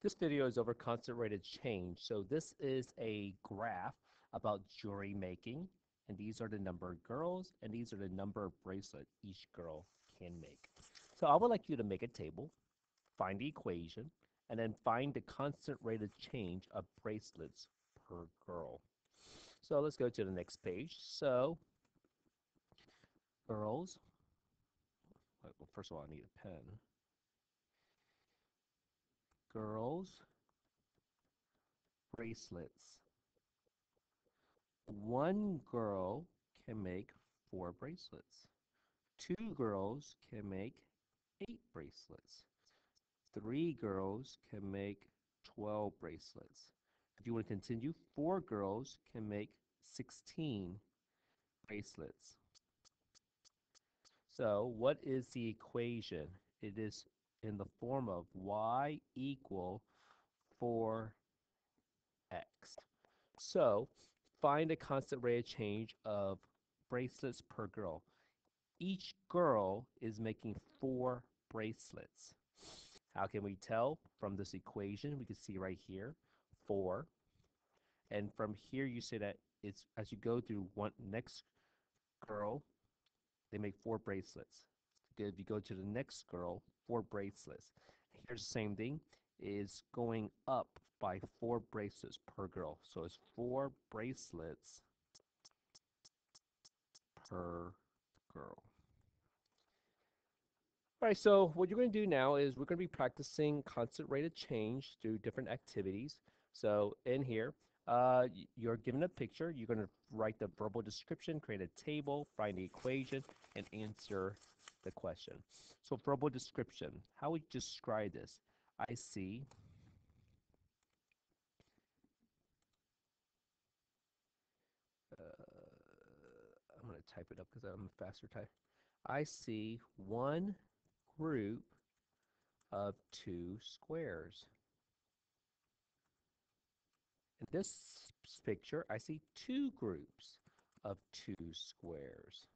This video is over constant rate of change. So this is a graph about jewelry making, and these are the number of girls, and these are the number of bracelets each girl can make. So I would like you to make a table, find the equation, and then find the constant rate of change of bracelets per girl. So let's go to the next page. So girls, well, first of all, I need a pen. Girls, bracelets. One girl can make 4 bracelets. 2 girls can make 8 bracelets. 3 girls can make 12 bracelets. If you want to continue, 4 girls can make 16 bracelets. So what is the equation? It is in the form of y equal 4x. So find a constant rate of change of bracelets per girl. Each girl is making 4 bracelets. How can we tell? From this equation, we can see right here, 4. And from here, you say that it's as you go through one next girl, they make 4 bracelets. If you go to the next girl, 4 bracelets. Here's the same thing, is going up by 4 bracelets per girl. So it's 4 bracelets per girl. All right, so what you're going to do now is we're going to be practicing constant rate of change through different activities. So in here, you're given a picture. You're going to write the verbal description, create a table, find the equation, and answer the question. So verbal description, how would you describe this? I see I'm going to type it up because I'm a faster type. I see one group of 2 squares. In this picture, I see 2 groups of 2 squares.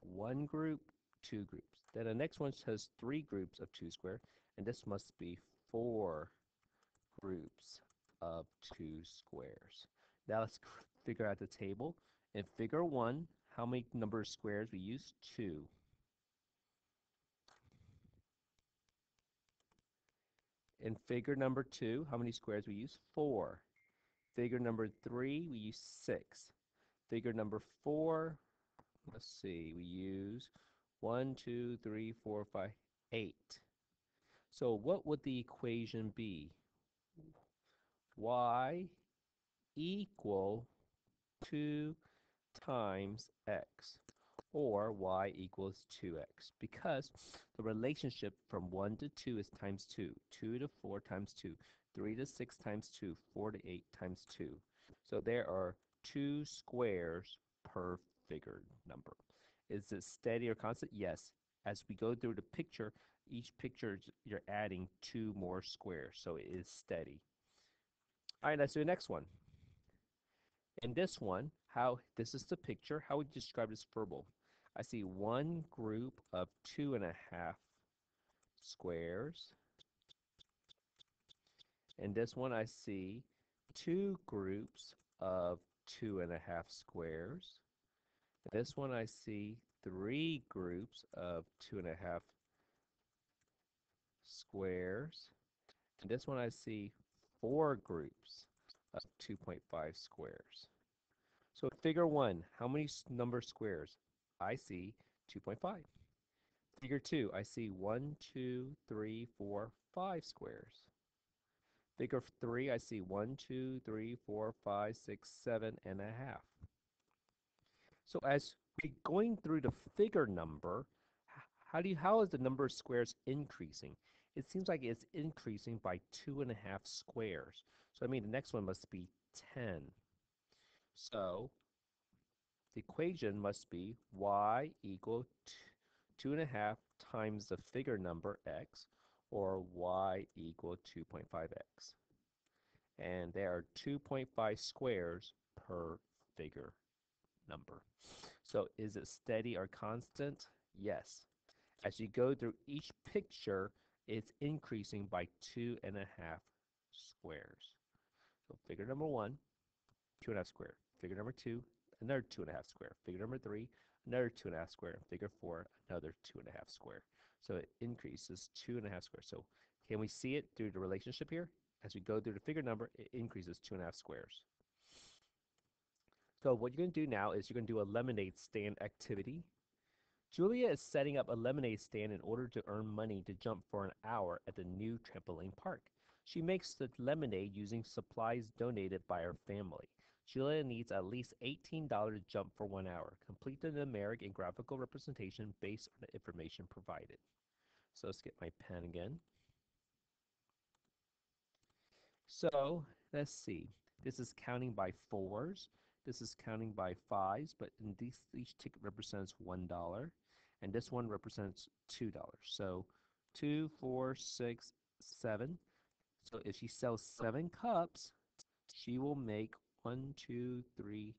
One group, 2 groups. Then the next one says 3 groups of 2 squares, and this must be 4 groups of 2 squares. Now let's figure out the table. In figure 1, how many number of squares we use? 2. In figure number 2, how many squares we use? 4. Figure number 3, we use 6. Figure number 4, let's see, we use 1, 2, 3, 4, 5, 8. So what would the equation be? Y equal 2 times x, or y equals 2x, because the relationship from 1 to 2 is times 2, 2 to 4 times 2, 3 to 6 times 2, 4 to 8 times 2. So there are 2 squares per figure number. Is it steady or constant? Yes. As we go through the picture, each picture you're adding 2 more squares, so it is steady. All right, let's do the next one. In this one, this is the picture. How would you describe this verbal? I see one group of 2.5 squares. In this one, I see 2 groups of 2.5 squares. In this one, I see 3 groups of 2.5 squares. In this one, I see 4 groups of 2.5 squares. So figure 1, how many number squares? I see 2.5. Figure 2, I see 1, 2, 3, 4, 5 squares. Figure 3, I see 1, 2, 3, 4, 5, 6, 7.5. So as we're going through the figure number, how is the number of squares increasing? It seems like it's increasing by 2.5 squares. So I mean the next one must be 10. So the equation must be y equal 2.5 times the figure number x, or y equal 2.5x. And there are 2.5 squares per figure number. So is it steady or constant? Yes. As you go through each picture, it's increasing by 2.5 squares. So figure number one, 2.5 square. Figure number two, another 2.5 square. Figure number three, another 2.5 square. Figure four, another 2.5 square. So it increases 2.5 squares. So can we see it through the relationship here? As we go through the figure number, it increases 2.5 squares. So what you're going to do now is you're going to do a lemonade stand activity. Julia is setting up a lemonade stand in order to earn money to jump for an hour at the new trampoline park. She makes the lemonade using supplies donated by her family. Julia needs at least $18 to jump for 1 hour. Complete the numeric and graphical representation based on the information provided. So let's get my pen again. So let's see. This is counting by fours. This is counting by fives, but in each ticket represents $1. And this one represents $2. So 2, 4, 6, 7. So if she sells 7 cups, she will make $3.50.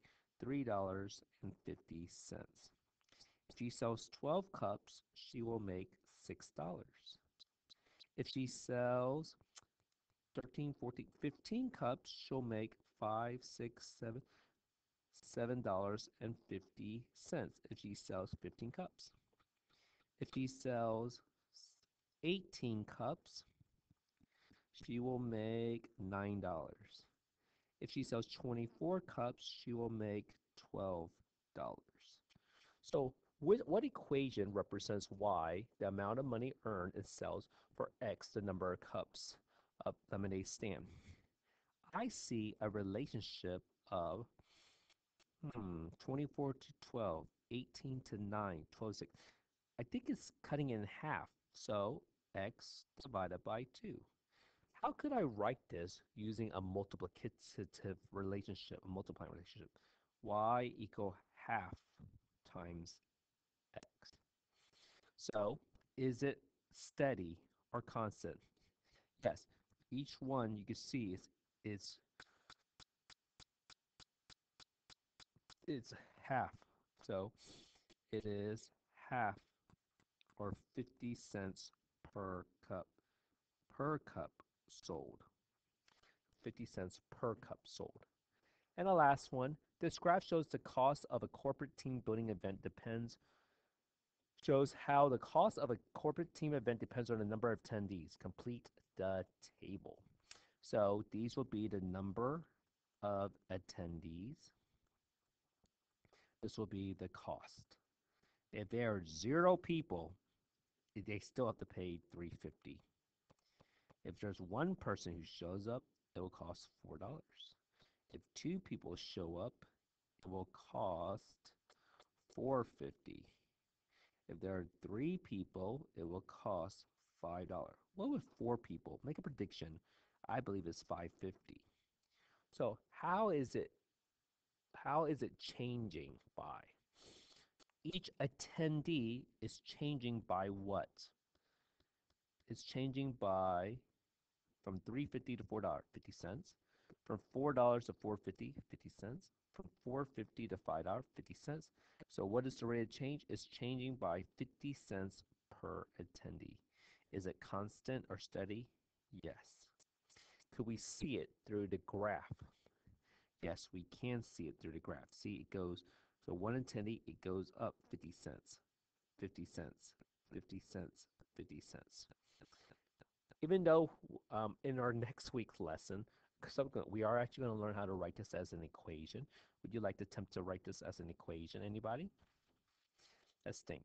If she sells 12 cups, she will make $6. If she sells 13, 14, 15 cups, she'll make $7.50 if she sells 15 cups. If she sells 18 cups, she will make $9. If she sells 24 cups, she will make $12. So what equation represents y, the amount of money earned in sales, for x, the number of cups of lemonade stand? I see a relationship of 24 to 12, 18 to 9, 12 to 6. I think it's cutting in half. So x divided by 2. How could I write this using a multiplicative relationship, a multiplying relationship? Y equal half times x. So is it steady or constant? Yes. Each one you can see is it's half. So it is half, or 50 cents per cup sold. 50 cents per cup sold. And the last one, this graph shows the cost of a corporate team building event shows how the cost of a corporate team event depends on the number of attendees. Complete the table. So these will be the number of attendees. This will be the cost. If there are 0 people, they still have to pay $3.50. If there's one person who shows up, it will cost $4. If 2 people show up, it will cost $4.50. If there are 3 people, it will cost $5. What would 4 people? Make a prediction. I believe it's $5.50. So how is it changing by? Each attendee is changing by what? It's changing by from $3.50 to $4.50, from $4 to $4.50, 50 cents, from $4.50 to $5.50. So what is the rate of change? It's changing by 50 cents per attendee. Is it constant or steady? Yes. Could we see it through the graph? Yes, we can see it through the graph. See, it goes, so one attendee, it goes up 50 cents, 50 cents, 50 cents, 50 cents. Even though in our next week's lesson, we are actually going to learn how to write this as an equation. Would you like to attempt to write this as an equation? Anybody? Let's think.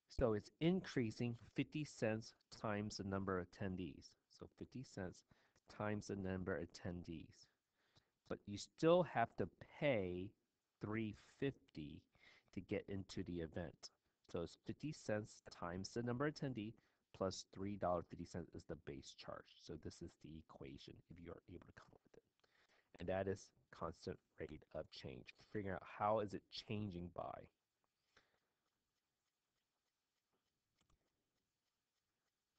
So it's increasing 50 cents times the number of attendees. So 50 cents times the number of attendees. But you still have to pay $3.50 to get into the event. So it's 50 cents times the number of attendees plus $3.50 is the base charge. So this is the equation if you are able to come up with it. And that is constant rate of change. Figuring out how is it changing by.